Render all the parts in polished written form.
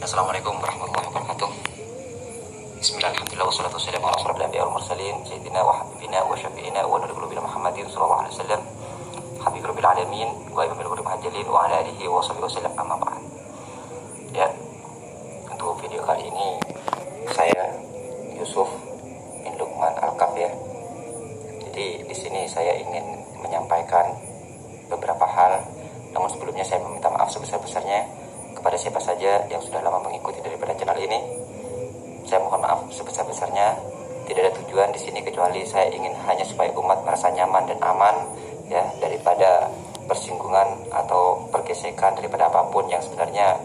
Assalamualaikum warahmatullahi wabarakatuh. Bismillahirrahmanirrahim. Wassalatu wassalamu ala asyrafil anbiya'i wal mursalin sayyidina wa habibina wa syafi'ina wa nurul qulubina Muhammadin sallallahu alaihi wasallam habibur rabbil alamin wa imamul ghurib muhajjalin wa ala alihi wa sahbihi wasallam amma ba'd. Ya, untuk video kali ini saya Yusuf bin Luqman Al-Kaf ya. Jadi di sini saya ingin menyampaikan beberapa hal, namun sebelumnya saya meminta maaf sebesar-besarnya kepada siapa saja yang sudah lama mengikuti daripada channel ini. Saya mohon maaf sebesar-besarnya. Tidak ada tujuan di sini kecuali saya ingin hanya supaya umat merasa nyaman dan aman ya, daripada persinggungan atau pergesekan daripada apapun yang sebenarnya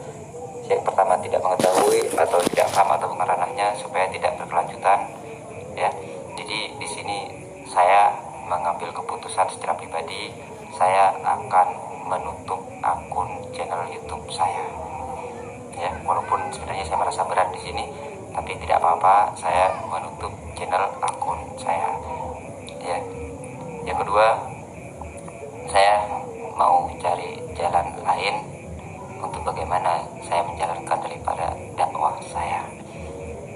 yang pertama tidak mengetahui atau tidak paham atau ranahnya, supaya tidak berkelanjutan ya. Jadi di sini saya mengambil keputusan secara pribadi, saya akan menutup akun channel YouTube saya. Ya, walaupun sebenarnya saya merasa berat di sini, tapi tidak apa-apa, saya menutup channel akun saya. Ya. Yang kedua, saya mau cari jalan lain untuk bagaimana saya menjalankan daripada dakwah saya.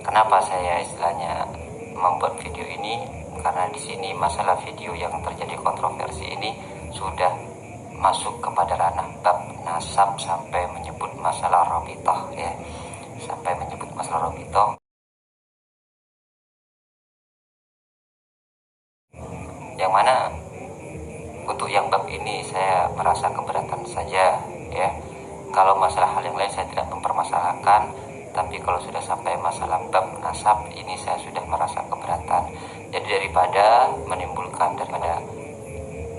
Kenapa saya istilahnya membuat video ini? Karena di sini masalah video yang terjadi kontroversi ini sudah masuk kepada ranah bab nasab sampai menyebut masalah rabithah ya, sampai menyebut masalah rabithah, yang mana untuk yang bab ini saya merasa keberatan saja ya. Kalau masalah hal yang lain saya tidak mempermasalahkan, tapi kalau sudah sampai masalah bab nasab ini saya sudah merasa keberatan. Jadi daripada menimbulkan daripada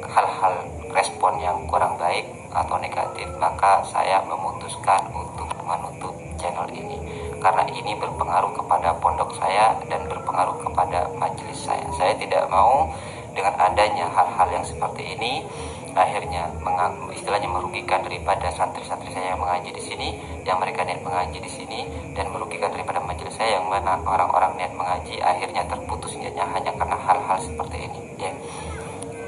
hal-hal respon yang kurang baik atau negatif, maka saya memutuskan untuk menutup channel ini, karena ini berpengaruh kepada pondok saya dan berpengaruh kepada majelis saya. Saya tidak mau dengan adanya hal-hal yang seperti ini akhirnya istilahnya merugikan daripada santri-santri saya yang mengaji di sini, yang mereka niat mengaji di sini, dan merugikan daripada majelis saya yang mana orang-orang niat mengaji akhirnya terputus niatnya hanya karena hal-hal seperti ini ya.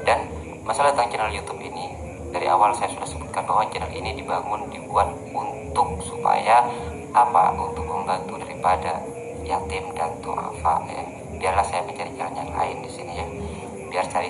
Dan masalah tentang channel YouTube ini, dari awal saya sudah sebutkan bahwa channel ini dibuat untuk supaya apa? Untuk membantu daripada yatim dan duafa ya. Biarlah saya mencari jalan yang lain di sini ya.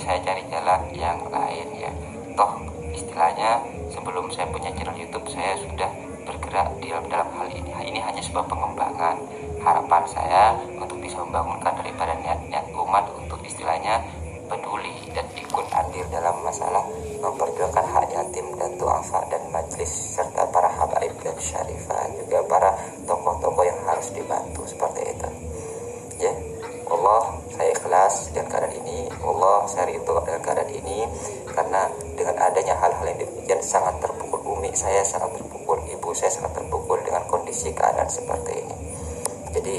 Saya cari jalan yang lain ya. Toh istilahnya sebelum saya punya channel YouTube saya sudah bergerak di dalam hal ini. Ini hanya sebuah pengembangan. Harapan saya untuk bisa membangunkan daripada niat-niat umat untuk istilahnya peduli dan ikut andil dalam masalah memperjuangkan hak yatim dan duafa dan majelis serta para habaib dan syarifah, juga para tokoh-tokoh yang harus dibantu seperti itu ya. Allah, saya ikhlas dengan keadaan ini. Allah, saya ridho dengan keadaan ini, karena dengan adanya hal-hal yang demikian sangat terpukul umi saya, sangat terpukul ibu saya, sangat terpukul dengan kondisi keadaan seperti ini. Jadi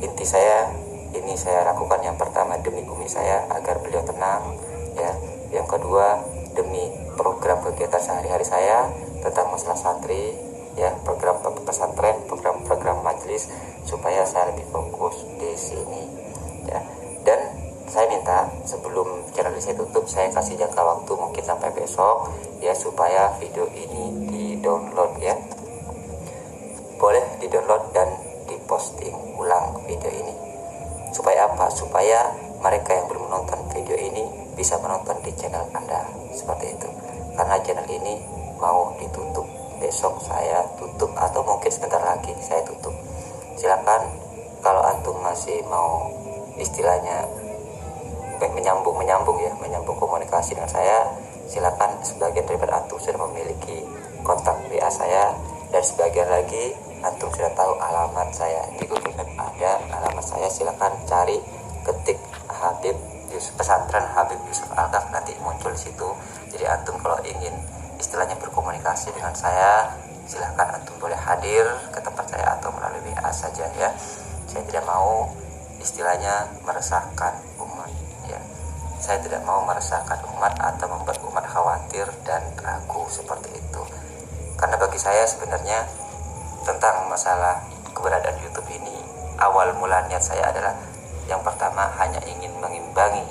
inti saya, ini saya lakukan yang pertama demi umi saya agar beliau tenang ya. Yang kedua demi program kegiatan sehari-hari saya tentang masalah santri ya, program pesantren, program majelis, supaya saya lebih fokus di sini ya. Dan saya minta sebelum channel ini saya tutup, saya kasih jangka waktu mungkin sampai besok ya, supaya video ini di-download ya. Boleh di-download dan diposting ulang video ini. Supaya apa? Supaya mereka yang belum menonton video ini bisa menonton di channel Anda, seperti itu. Karena channel ini mau ditutup, besok saya tutup atau mungkin sebentar lagi saya tutup. Silakan kalau antum masih mau istilahnya menyambung komunikasi dengan saya, silakan. Sebagian daripada antum sudah memiliki kontak WA saya, dan sebagian lagi antum sudah tahu alamat saya. Di Google Map ada alamat saya, silakan cari, ketik Habib Yusuf, pesantren Habib Yusuf Al-Kaf, nanti muncul di situ. Jadi antum kalau ingin istilahnya berkomunikasi dengan saya, silahkan antum boleh hadir ke tempat saya atau melalui WA saja ya. Saya tidak mau istilahnya meresahkan umat ya. Saya tidak mau meresahkan umat atau membuat umat khawatir dan ragu seperti itu. Karena bagi saya sebenarnya tentang masalah keberadaan YouTube ini, awal mula niat saya adalah yang pertama hanya ingin mengimbangi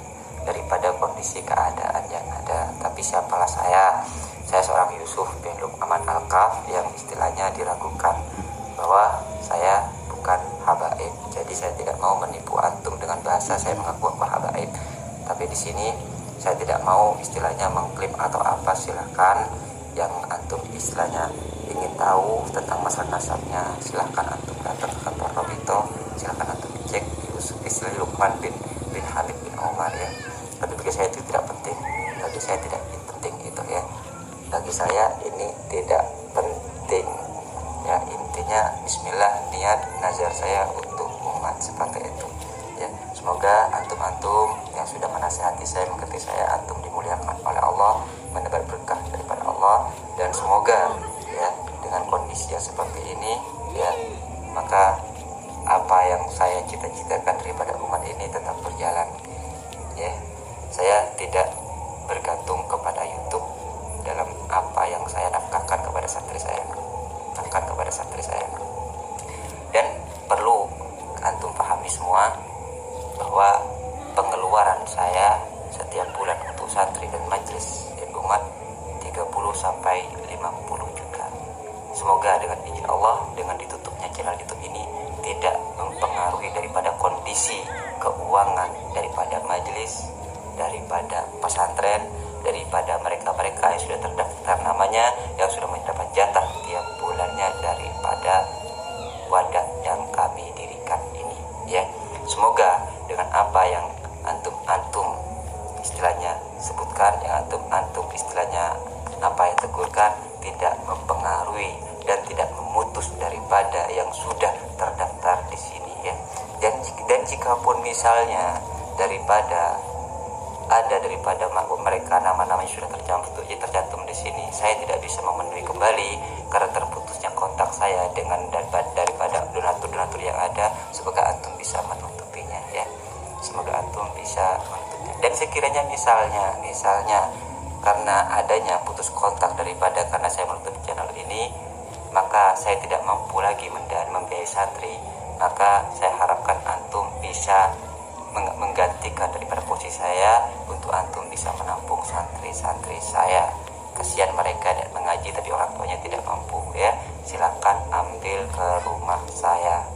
daripada kondisi keadaan yang ada. Tapi siapalah saya seorang Yusuf bin Luqman Al-Kaf yang istilahnya diragukan bahwa biasa saya mengaku para habaib. Tapi di sini saya tidak mau istilahnya mengklaim atau apa, silahkan yang antum istilahnya ingin tahu tentang masalah nasabnya, silahkan antum datang ke kantor Robito, silahkan antum cek istilah Luqman bin Habib bin Umar ya. Tapi bagi saya itu tidak penting, bagi saya tidak penting itu ya, bagi saya ini tidak penting ya. Intinya bismillah, niat nazar saya untuk umat seperti itu ya. Semoga antum-antum yang sudah menasihati saya, mengerti saya, antum dimuliakan oleh Allah, mendapat berkah daripada Allah, dan semoga ya dengan kondisi yang seperti ini ya, maka apa yang saya cita-citakan daripada umat ini tetap berjalan ya. Saya tidak bergantung kepada YouTube dalam apa yang saya nafkahkan kepada santri saya, dan perlu antum pahami semua bahwa pengeluaran saya setiap bulan untuk santri dan majelis dan umat 30 sampai 50 juta. Semoga dengan izin Allah, dengan ditutupnya channel YouTube ini tidak mempengaruhi daripada kondisi keuangan daripada majelis, daripada pesantren, daripada mereka-mereka yang sudah terdaftar namanya, yang sudah mendapat jatah tiap bulannya daripada wadah yang kami dirikan ini ya. Semoga dengan apa yang antum istilahnya sebutkan, yang antum istilahnya apa yang tegurkan, tidak mempengaruhi dan tidak memutus daripada yang sudah terdaftar di sini ya. Dan jikapun misalnya daripada mereka nama-nama yang sudah tercantum di sini, saya tidak bisa memenuhi kembali karena terputusnya kontak saya dengan daripada donatur yang ada. Semoga antum bisa menutupinya ya. Semoga antum bisa menutupnya. Dan sekiranya misalnya karena adanya putus kontak karena saya menutup channel ini, maka saya tidak mampu lagi membiayai santri, maka saya harapkan antum bisa menggantikan daripada posisi saya untuk antum bisa menampung santri-santri saya. Kasihan mereka dan mengaji tapi orang tuanya tidak mampu ya. Silakan ambil ke rumah saya,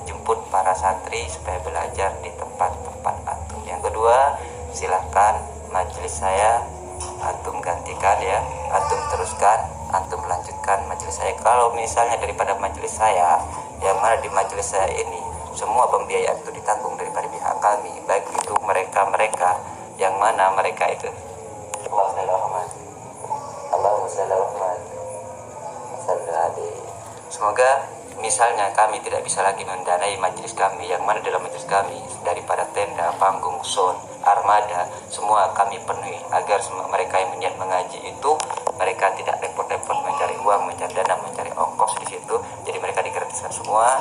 jemput para santri supaya belajar di tempat-tempat antum. Yang kedua, silakan majelis saya antum gantikan ya, antum teruskan, antum lanjutkan majelis saya. Kalau misalnya daripada majelis saya, yang mana di majelis saya ini semua pembiayaan itu ditanggung daripada pihak kami, baik itu mereka yang mana mereka itu semoga misalnya kami tidak bisa lagi mendanai majelis kami, yang mana dalam majelis kami daripada tenda, panggung, sound, armada, semua kami penuhi agar semua mereka yang berniat mengaji itu mereka tidak repot-repot mencari uang, mencari dana, mencari ongkos di situ. Jadi mereka digratiskan semua,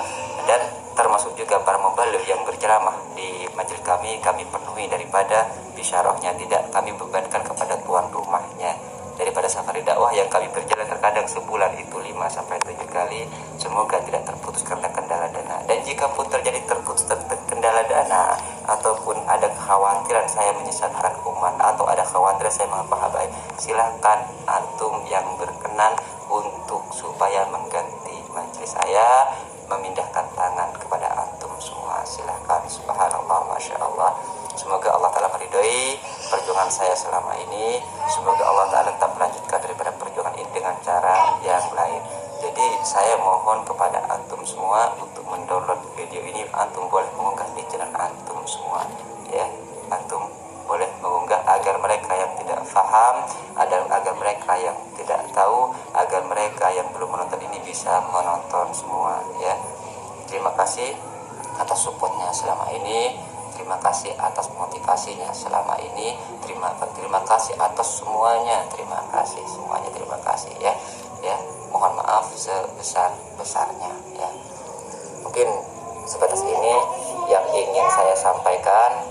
dan termasuk juga para mubaligh yang berceramah di majelis kami penuhi daripada bisyarahnya, tidak kami bebankan kepada tuan rumahnya. Daripada safari dakwah yang kami berjalan terkadang sebulan itu 5-7 kali, semoga tidak terputus karena kendala dana. Dan jika pun terjadi terputus kendala dana, ataupun ada kekhawatiran saya menyesatkan umat, atau ada kekhawatiran saya mengapa-habai, silahkan antum yang berkenan untuk supaya mengganti majelis saya, memindahkan tangan kepada antum semua, silahkan. Subhanallah, Masya Allah. Semoga Allah Ta'ala meridhoi perjuangan saya selama ini. Semoga Allah Ta'ala tetap melanjutkan daripada perjuangan ini dengan cara yang lain. Jadi saya mohon kepada antum semua untuk mendownload video ini. Antum boleh mengunggah di channel antum semua ya. Antum boleh mengunggah agar mereka yang tidak paham, agar mereka yang tidak tahu, agar mereka yang belum menonton ini bisa menonton semua ya. Terima kasih atas supportnya selama ini. Terima kasih atas motivasinya selama ini. Terima kasih atas semuanya. Terima kasih semuanya. Terima kasih ya. Ya, mohon maaf sebesar-besarnya ya. Mungkin sebatas ini yang ingin saya sampaikan.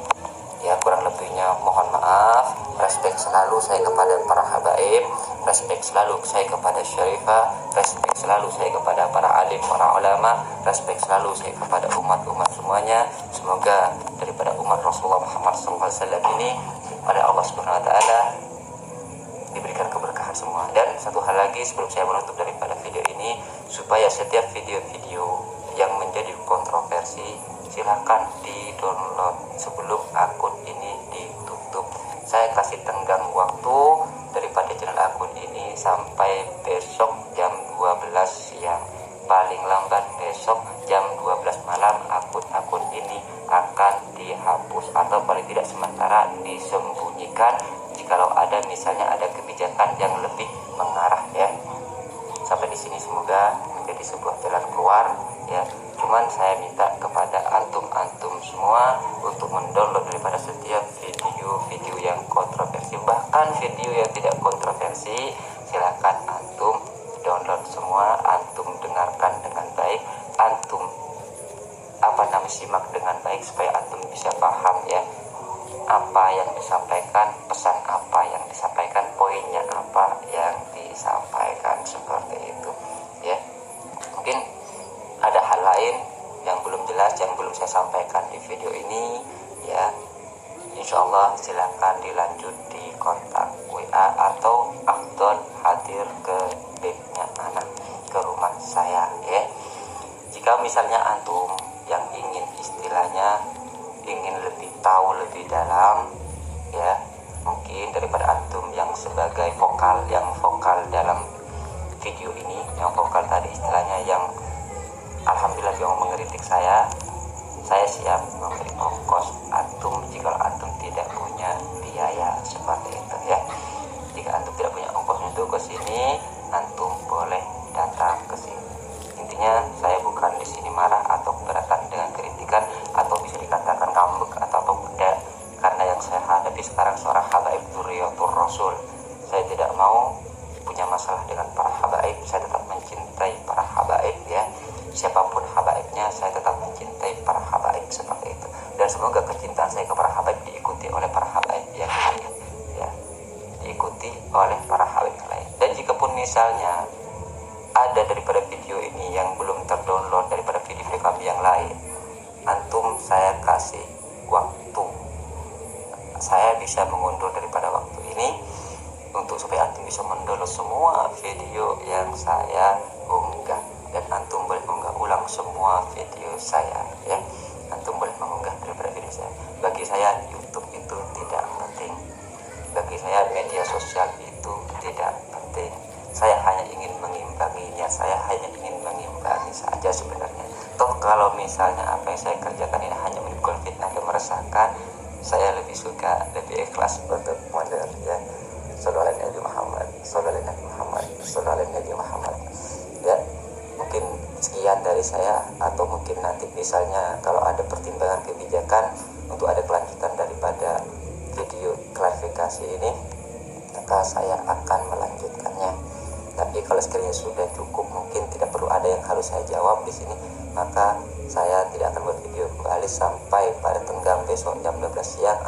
Ya, kurang lebihnya mohon maaf. Respek selalu saya kepada para habaib, respek selalu saya kepada Syarifah, respek selalu saya kepada para alim, para ulama, respek selalu saya kepada umat-umat semuanya. Semoga daripada umat Rasulullah Muhammad SAW ini pada Allah Subhanahu Wa Taala diberikan keberkahan semua. Dan satu hal lagi sebelum saya menutup daripada video ini, supaya setiap video-video yang menjadi kontroversi silahkan di-download sebelum akun ini ditutup. Saya kasih tenggang waktu daripada channel akun ini sampai besok jam 12 siang. Paling lambat besok jam 12 malam akun ini akan dihapus atau paling tidak sementara disembunyikan jikalau ada misalnya ada kebijakan yang lebih mengarah ya. Sampai di sini semoga menjadi sebuah jalan keluar ya. Cuman saya minta kepada antum semua untuk mendownload daripada setiap video yang kontroversi, bahkan video yang tidak kontroversi, silakan antum download semua, antum dengarkan dengan baik, antum simak dengan baik supaya antum bisa paham ya apa yang disampaikan, pesan apa yang disampaikan, poinnya apa yang disampaikan, seperti itu ya. Mungkin ada hal lain yang belum jelas, yang belum saya sampaikan di video ini ya. Insya Allah silakan dilanjut di kontak WA atau afdol hadir ke banknya anak, ke rumah saya ya. Jika misalnya antum yang ingin istilahnya ingin lebih tahu lebih dalam ya, mungkin daripada antum yang sebagai vokal dalam video ini, yang vokal tadi istilahnya yang alhamdulillah yang mengkritik saya siap memberi ongkos antum jika antum tidak punya biaya, seperti itu ya. Jika antum tidak punya ongkos untuk ke sini, antum boleh datang ke sini. Intinya saya bukan di sini marah atau keberatan dengan kritikan atau bisa dikatakan ngambek atau beda, karena yang saya hadapi sekarang seorang habaib dzurriyyatur rasul. Saya tidak mau punya masalah dengan para habaib, saya tetap mencintai para habaib ya. Siapapun habaibnya, saya tetap mencintai para habaib, seperti itu. Dan semoga kecintaan saya kepada habaib diikuti oleh para habaib yang lain ya, diikuti oleh para habaib lain. Dan jika pun misalnya ada daripada video ini yang belum terdownload daripada video kami yang lain, antum saya kasih waktu, saya bisa mengundur daripada waktu ini untuk supaya antum bisa mendownload semua video yang saya unggah, dan antum boleh mengunggah ulang semua video saya ya. Antum boleh mengunggah daripada video saya. Bagi saya YouTube itu tidak penting, bagi saya media sosial itu tidak penting. Saya hanya ingin mengimbanginya, saya hanya ingin mengimbangi saja sebenarnya. Toh kalau misalnya apa yang saya kerjakan ini hanya menimbulkan fitnah dan meresahkan, saya lebih suka, lebih ikhlas untuk mundur ya. Shallallahu alaihi Nabi Muhammad, shallallahu alaihi Nabi Muhammad, shallallahu alaihi Nabi Muhammad ya. Mungkin sekian dari saya, atau mungkin nanti misalnya kalau ada pertimbangan kebijakan untuk ada kelanjutan daripada video klarifikasi ini, maka saya akan melanjutkannya. Tapi kalau sekiranya sudah cukup, mungkin tidak perlu ada yang harus saya jawab di sini, maka saya tidak akan buat video kembali sampai pada tenggang besok jam 12 siang.